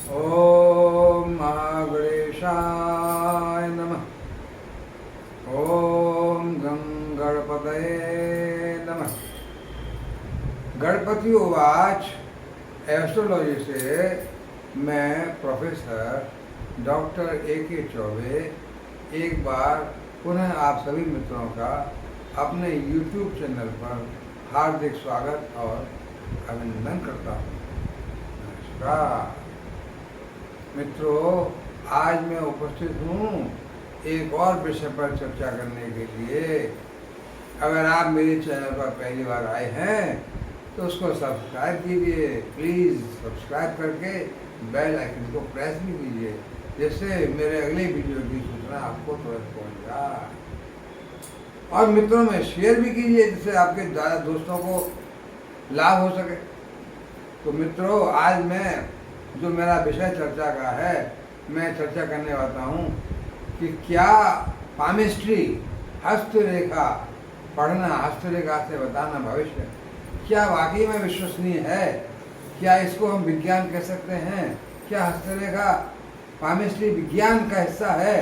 ओम महागणेशाय नमः। ओम गं गणपतये नमः। गणपति उवाच। एस्ट्रोलॉजी से मैं प्रोफेसर डॉक्टर A.K. चौबे एक बार पुनः आप सभी मित्रों का अपने YouTube चैनल पर हार्दिक स्वागत और अभिनंदन करता हूँ। नमस्कार मित्रों, आज मैं उपस्थित हूँ एक और विषय पर चर्चा करने के लिए। अगर आप मेरे चैनल पर पहली बार आए हैं तो उसको सब्सक्राइब कीजिए, प्लीज़ सब्सक्राइब करके बेल आइकन को प्रेस भी कीजिए, जिससे मेरे अगले वीडियो की सूचना आपको तुरंत पहुँच जाए। और मित्रों में शेयर भी कीजिए, जिससे आपके ज़्यादा दोस्तों को लाभ हो सके। तो मित्रों, आज मैं जो मेरा विषय चर्चा का है, मैं चर्चा करने वाला हूँ कि क्या पामिस्ट्री हस्तरेखा पढ़ना, हस्तरेखा से बताना भविष्य, क्या वाकई में विश्वसनीय है? क्या इसको हम विज्ञान कह सकते हैं? क्या हस्तरेखा पामिस्ट्री विज्ञान का हिस्सा है?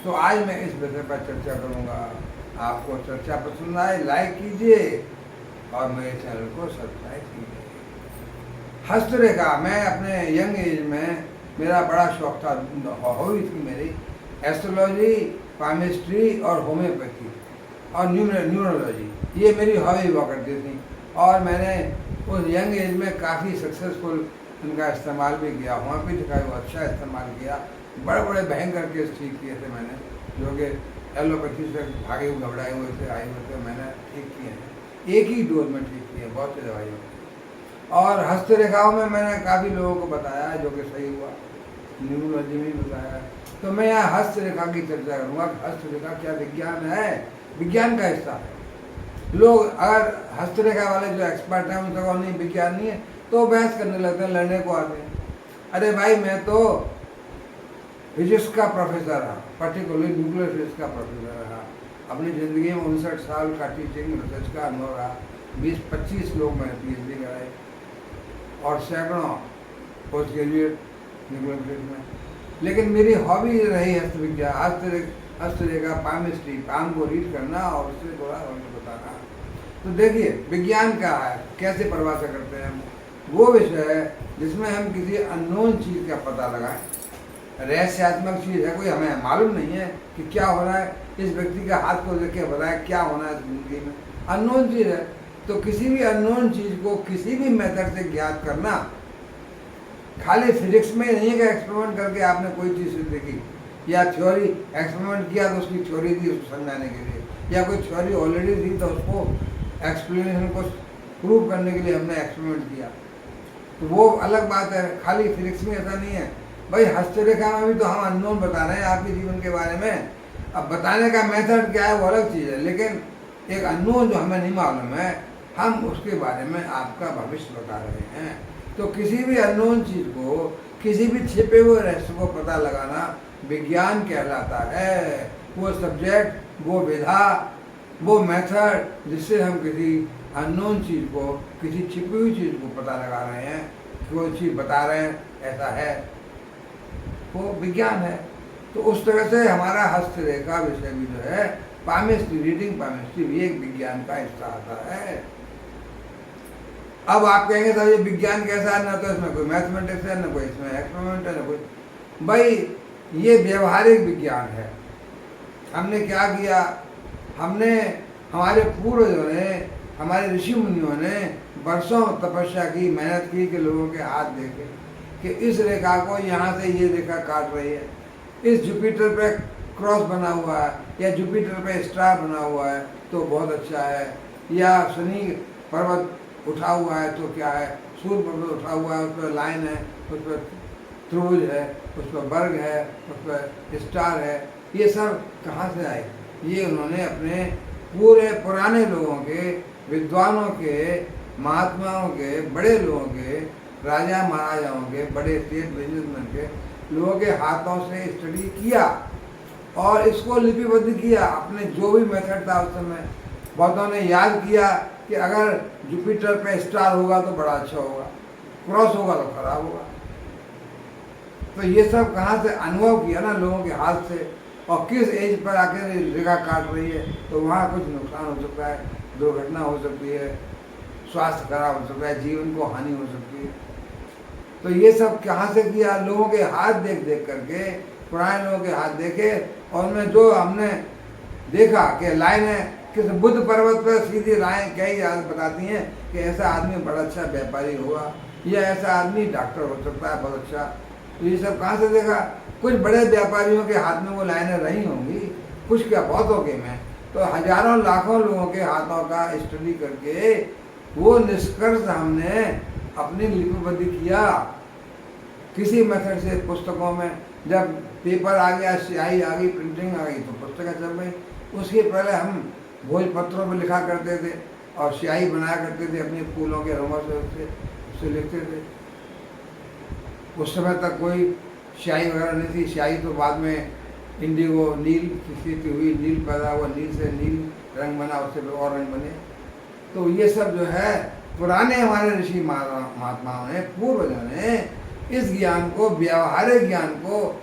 तो आज मैं इस विषय पर चर्चा करूँगा। आपको चर्चा पसंद आए लाइक कीजिए और मेरे चैनल को सब्सक्राइब कीजिए। हस्तरेखा, मैं अपने यंग एज में मेरा बड़ा शौक था, हॉबी थी मेरी, एस्ट्रोलॉजी, पामिस्ट्री और होम्योपैथी और न्यूरोलॉजी, ये मेरी हॉबी हुआ करती थी। और मैंने उस यंग एज में काफ़ी सक्सेसफुल इनका इस्तेमाल भी किया, होम्योपैथी का भी अच्छा इस्तेमाल किया। बड़े बड़े भयंकर केस ठीक किए थे मैंने, जो कि एलोपैथी से भागे हुए, घबराए हुए थे, आए हुए थे, मैंने ठीक किए हैं। एक ही डोज में ठीक किए बहुत सी दवाइयों। और हस्तरेखाओं में मैंने काफ़ी लोगों को बताया, जो कि सही हुआ। न्यूरोलॉजी में बताया। तो मैं यहाँ हस्तरेखा की चर्चा करूँगा। हस्तरेखा क्या विज्ञान है? विज्ञान का हिस्सा है। लोग अगर हस्तरेखा वाले जो एक्सपर्ट हैं उनसे कहो नहीं विज्ञान नहीं है, तो बहस करने लगते हैं, लड़ने को आते हैं। अरे भाई, मैं तो फिजिक्स का प्रोफेसर रहा, पर्टिकुलरली न्यूक्लियर फिजिक्स का प्रोफेसर रहा। अपनी ज़िंदगी में 59 साल का टीचिंग रिसर्च का अनुभव रहा। 20-25 लोग मैंने PhD कराए और सैकड़ों पोस्ट ग्रेजुएट न्यूक्लियर फिजिक्स में। लेकिन मेरी हॉबी रही हस्तविज्ञान, हस्तरेखा, पामिस्ट्री, पाम को रीड करना और उससे थोड़ा बताना। तो देखिए, विज्ञान क्या है, कैसे परिभाषा करते हैं हम? वो विषय है जिसमें हम किसी अननोन चीज़ का पता लगाएं। रहस्यात्मक चीज़ है, कोई हमें मालूम नहीं है कि क्या हो रहा है। इस व्यक्ति के हाथ को देख के बताए क्या होना है जिंदगी में, अननोन चीज़ है। तो किसी भी अननोन चीज़ को किसी भी मेथड से ज्ञात करना, खाली फिजिक्स में नहीं है कि एक्सपेरिमेंट करके आपने कोई चीज़ देखी या थ्योरी एक्सपेरिमेंट किया तो उसकी थ्योरी दी उसको समझाने के लिए, या कोई थ्योरी ऑलरेडी थी तो उसको एक्सप्लेनेशन को प्रूव करने के लिए हमने एक्सपेरिमेंट किया। तो वो अलग बात है। खाली फिजिक्स में ऐसा नहीं है भाई। हस्तरेखा में भी तो हम अननोन बता रहे हैं आपके जीवन के बारे में। अब बताने का मेथड क्या है वो अलग चीज़ है, लेकिन एक अननोन जो हमें नहीं मालूम है, हम उसके बारे में आपका भविष्य बता रहे हैं। तो किसी भी अननोन चीज़ को, किसी भी छिपे हुए रहस्य को पता लगाना विज्ञान कहलाता है। वो सब्जेक्ट, वो विधा, वो मेथड जिससे हम किसी अननोन चीज़ को, किसी छिपी हुई चीज़ को पता लगा रहे हैं, कोई चीज़ बता रहे हैं ऐसा है, वो विज्ञान है। तो उस तरह से हमारा हस्तरेखा विषय भी जो है, पामिस्ट्री, रीडिंग पामिस्ट्री भी एक विज्ञान का हिस्सा आता है। अब आप कहेंगे सर ये विज्ञान कैसा है? ना तो इसमें कोई मैथमेटिक्स है, ना कोई इसमें एक्सपेरिमेंट है, ना कोई। भाई, ये व्यवहारिक विज्ञान है। हमने क्या किया? हमने, हमारे पूर्वजों ने, हमारे ऋषि मुनियों ने वर्षों तपस्या की, मेहनत की कि लोगों के हाथ देखे कि इस रेखा को यहाँ से ये रेखा काट रही है, इस जुपिटर पे क्रॉस बना हुआ है, या जुपिटर पे स्टार बना हुआ है तो बहुत अच्छा है, या शनि पर्वत उठा हुआ है तो क्या है, सूर्य पर्वत उठा हुआ है, उस पर लाइन है, उस पर त्रिभुज है, उस पर वर्ग है, उस पर स्टार है। ये सब कहाँ से आए? ये उन्होंने अपने पूरे पुराने लोगों के, विद्वानों के, महात्माओं के, बड़े लोगों के, राजा महाराजाओं के, बड़े स्टेट बिजनेसमैन के लोगों के हाथों से स्टडी किया और इसको लिपिबद्ध किया। अपने जो भी मेथड था उस समय बहुतों ने याद किया कि अगर जुपिटर पे स्टार होगा तो बड़ा अच्छा होगा, क्रॉस होगा तो खराब होगा। तो ये सब कहाँ से अनुभव किया ना लोगों के हाथ से, और किस एज पर आकर रेखा काट रही है, तो वहाँ कुछ नुकसान हो सकता है, दुर्घटना हो सकती है, स्वास्थ्य खराब हो सकता है, जीवन को हानि हो सकती है। तो ये सब कहाँ से किया? लोगों के हाथ देख देख करके, पुराने लोगों के हाथ देखे, और उनमें जो हमने देखा कि लाइनें किस बुद्ध पर्वत पर सीधी लाइन कई बताती हैं कि ऐसा आदमी बड़ा अच्छा व्यापारी होगा, या ऐसा आदमी डॉक्टर हो सकता है बहुत अच्छा। तो ये सब कहाँ से देखा? कुछ बड़े व्यापारियों के हाथ में वो लाइनें रही होंगी, कुछ क्या बहुतों के में। तो हजारों लाखों लोगों के हाथों का स्टडी करके वो निष्कर्ष हमने अपनी लिपिबद्ध किया किसी मेथड से पुस्तकों में। जब पेपर आ गया, स्याही आ गई, प्रिंटिंग आ गई, तो पुस्तकें चल गई। उसके पहले हम भोजपत्रों में लिखा करते थे और स्याही बनाया करते थे अपने फूलों के रंगों से, उससे लिखते थे। उस समय तक कोई स्याही वगैरह नहीं थी। स्याही तो बाद में इंडिगो नील किसी की हुई, नील पैदा हुआ, नील से नील रंग बना, उससे फिर और रंग बने। तो ये सब जो है पुराने हमारे ऋषि महात्माओं ने, पूर्वजों ने इस ज्ञान को, व्यावहारिक ज्ञान को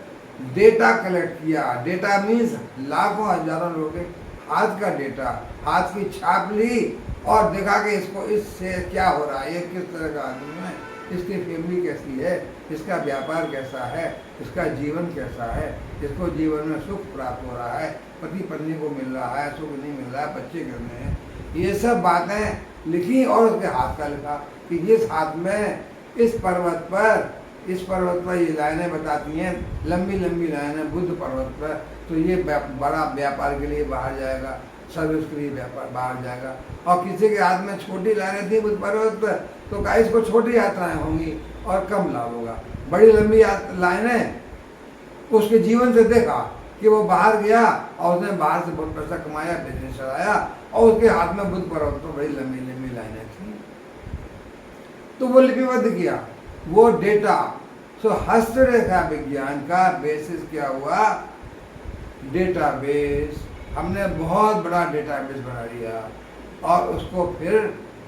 डेटा कलेक्ट किया। डेटा मीन्स लाखों हजारों लोगों के हाथ का डेटा, हाथ की छाप ली और देखा कि इसको, इससे क्या हो रहा है, ये किस तरह का आदमी है, इसकी फैमिली कैसी है, इसका व्यापार कैसा है, इसका जीवन कैसा है, इसको जीवन में सुख प्राप्त हो रहा है, पति पत्नी को मिल रहा है, सुख नहीं मिल रहा है, बच्चे करने हैं। ये सब बातें लिखी और उसके हाथ का लिखा कि इस हाथ में इस पर्वत पर ये लाइनें बताती हैं, लंबी लंबी लाइनें बुद्ध पर्वत पर, तो ये बड़ा व्यापार के लिए बाहर जाएगा, सर्विस के लिए व्यापार बाहर जाएगा। और किसी के हाथ में छोटी लाइनें थी बुद्ध पर्वत पर, तो कहा इसको छोटी यात्राएं होंगी और कम लाभ होगा। बड़ी लंबी लाइनें उसके जीवन से देखा कि वो बाहर गया और उसने बाहर से बहुत पैसा कमाया, बिजनेस चलाया, और उसके हाथ में बुद्ध पर्वत पर बड़ी लंबी लंबी लाइनें थी। तो वो लिपिबद्ध किया वो डेटा। सो हस्तरेखा विज्ञान का बेसिस क्या हुआ? डेटाबेस। हमने बहुत बड़ा डेटाबेस बना लिया और उसको फिर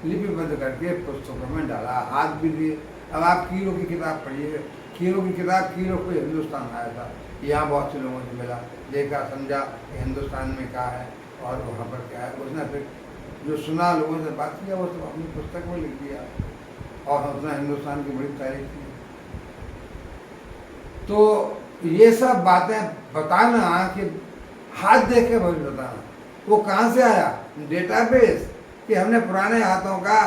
लिपिबद्ध करके पुस्तकों में डाला, हाथ भी दिए। अब आप कीरो की किताब पढ़िए, कीरो की किताब, कीरो को हिंदुस्तान आया था, यहाँ बहुत से लोगों से मिला, देखा, समझा कि हिंदुस्तान में क्या है और वहाँ पर क्या है। उसने फिर जो सुना, लोगों से बात किया, वो सब अपनी पुस्तक में लिख दिया और उसने हिंदुस्तान की बड़ी तारीफ की। तो ये सब बातें बताना कि हाथ देख के भविष्य बताना, वो कहाँ से आया? डेटाबेस, कि हमने पुराने हाथों का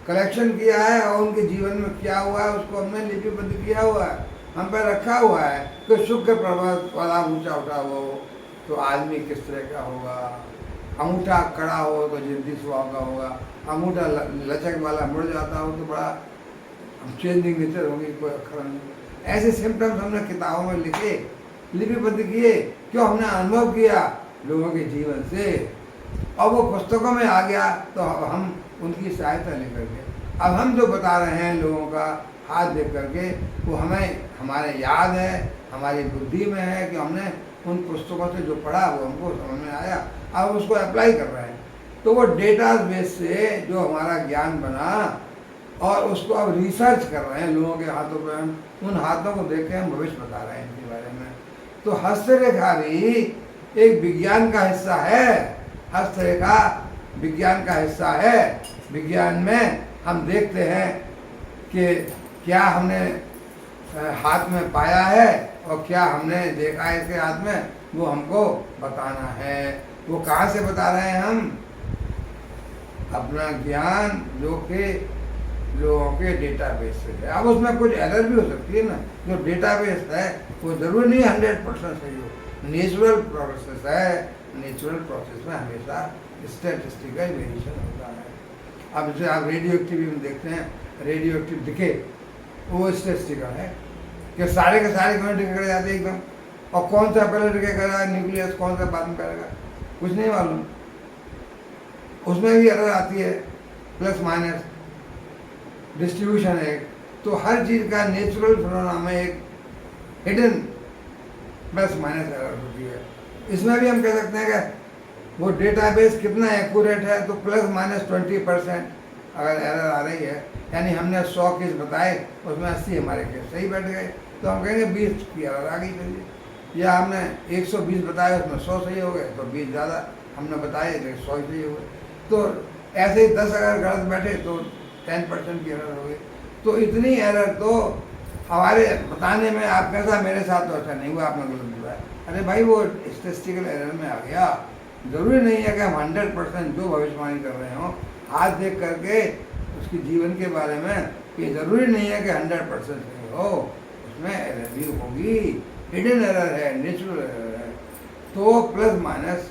कलेक्शन किया है और उनके जीवन में क्या हुआ है उसको हमने लिपिबद्ध किया हुआ है, हम पे रखा हुआ है कि सुख के पर्वत वाला ऊंचा उठा हो तो आदमी किस तरह का होगा, अंगूठा कड़ा हो तो जिद्दी स्वभाव का होगा, अंगूठा लचक वाला मुड़ जाता हो तो बड़ा चेंजिंग नेचर होगी, कोई अक्षर नहीं। ऐसे सिम्टम्स हमने किताबों में लिखे, लिपिबद्ध किए, क्यों? हमने अनुभव किया लोगों के जीवन से, और वो पुस्तकों में आ गया तो अब हम उनकी सहायता लेकर के अब हम जो बता रहे हैं लोगों का हाथ देख करके, वो हमें हमारे याद है, हमारी बुद्धि में है कि हमने उन पुस्तकों से जो पढ़ा वो हमको समझ में आया, अब उसको अप्लाई कर रहे हैं। तो वो डेटा बेस से जो हमारा ज्ञान बना और उसको अब रिसर्च कर रहे हैं लोगों के हाथों पे, हम उन हाथों को देख के हम भविष्य बता रहे हैं इनके बारे में। तो हस्तरेखा भी एक विज्ञान का हिस्सा है, हस्तरेखा विज्ञान का हिस्सा है। विज्ञान में हम देखते हैं कि क्या हमने हाथ में पाया है और क्या हमने देखा है इसके हाथ में, वो हमको बताना है। वो कहाँ से बता रहे हैं हम? अपना ज्ञान जो कि लोगों के डेटाबेस से है। अब उसमें कुछ एरर भी हो सकती है ना, जो डेटाबेस है वो जरूरी नहीं 100% सही हो, नेचुरल प्रोसेस है, नेचुरल प्रोसेस में हमेशा स्टैटिस्टिकल वेरिएशन होता है। अब जैसे आप रेडियो एक्टिविटी में देखते हैं, रेडियो एक्टिव दिखे वो स्टैटिस्टिकल है कि सारे के सारे क्यों डिके जाते हैं एकदम, और कौन सा पहले डिके करेगा न्यूक्लियस, कौन सा बाद में करेगा, कुछ नहीं मालूम। उसमें भी एरर आती है, प्लस माइनस डिस्ट्रीब्यूशन है। तो हर चीज़ का नेचुरल फिनोमेना में एक हिडन प्लस माइनस एरर होती है। इसमें भी हम कह सकते हैं कि वो डेटाबेस कितना एक्यूरेट है, तो प्लस माइनस 20% अगर एरर आ रही है, यानी हमने 100 केस बताए, उसमें 80 हमारे केस सही बैठ गए, तो हम कहेंगे 20 की एरर आ गई चलिए। या हमने 120 बताए, उसमें 100 सही हो गए, तो 20 ज़्यादा हमने बताए तो 100 सही हो गए। तो ऐसे ही 10 अगर गलत बैठे तो 10% की एरर हो गई। तो इतनी एरर तो हमारे बताने में, आप कैसा मेरे साथ तो अच्छा नहीं हुआ, आपने गलत बताया, अरे भाई वो स्टेटिस्टिकल एरर में आ गया। ज़रूरी नहीं है कि हम 100% जो भविष्यवाणी कर रहे हों हाथ देख करके उसकी जीवन के बारे में, ये ज़रूरी नहीं है कि 100% सही हो, उसमें एरर भी होगी, हिडन एरर है, नेचुरल एरर है। तो प्लस माइनस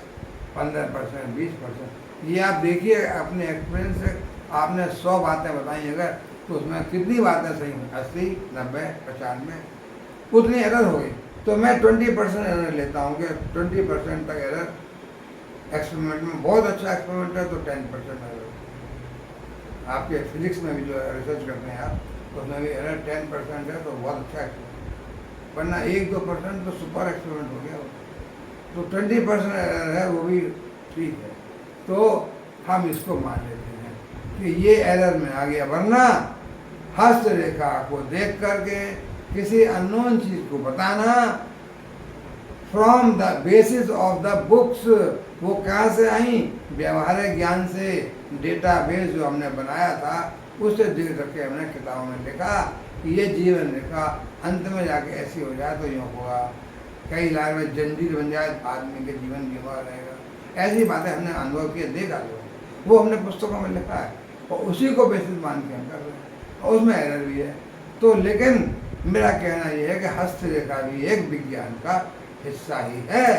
15%, 20%, ये आप देखिए अपने एक्सपीरियंस से। आपने 100 बातें बताई अगर, तो उसमें कितनी बातें सही हुई? 80, 90, 95, उतनी एरर हो गई। तो मैं 20% एरर लेता हूँ कि 20% तक एरर एक्सपेरिमेंट में, बहुत अच्छा एक्सपेरिमेंट है तो 10% एरर। आपके फिजिक्स में भी जो रिसर्च करते हैं आप, तो उसमें भी एरर 10% है तो बहुत अच्छा एक्सपेरिमेंट, वरना 1-2% तो सुपर एक्सपेरिमेंट हो गया। तो 20% एरर है, वो भी ठीक है, तो हम इसको मान लेते हैं कि ये एरर में आ गया। वरना हस्तरेखा को देख करके किसी अननोन चीज़ को बताना from the basis of the books, वो कहाँ से आई? व्यवहारिक ज्ञान से, डेटाबेस जो हमने बनाया था उससे देख करके हमने किताबों में लिखा कि ये जीवन रेखा अंत में जाके ऐसी हो जाए तो यूँ होगा, कई लाख में जंजीर बन जाए आदमी के जीवन बीमा रहेगा। ऐसी बातें हमने अनुभव किए, देखा लो, वो हमने पुस्तकों में लिखा है और उसी को बेसिस मान के हम कर रहे हैं, और उसमें एरर भी है। तो लेकिन मेरा कहना यह है कि हस्तरेखा भी एक विज्ञान का हिस्सा ही है।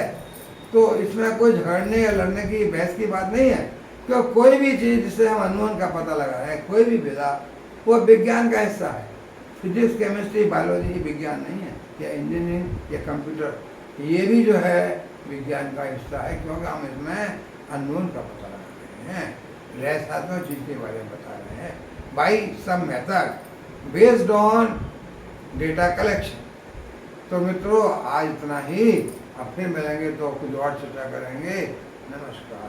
तो इसमें कोई झगड़ने या लड़ने की, बहस की बात नहीं है, क्योंकि कोई भी चीज़ जिससे हम अननोन का पता लगा रहे हैं, कोई भी विधा, वो विज्ञान का हिस्सा है। फिजिक्स, केमिस्ट्री, बायोलॉजी विज्ञान नहीं है, या इंजीनियरिंग या कंप्यूटर, ये भी जो है विज्ञान का हिस्सा है, क्योंकि हम इसमें अननोन का पता लगा रहे हैं, रहस्यात्मक चीज़ के बारे में बता रहे हैं by some method based on data collection. तो मित्रों आज इतना ही, अब फिर मिलेंगे तो कुछ और चर्चा करेंगे। नमस्कार।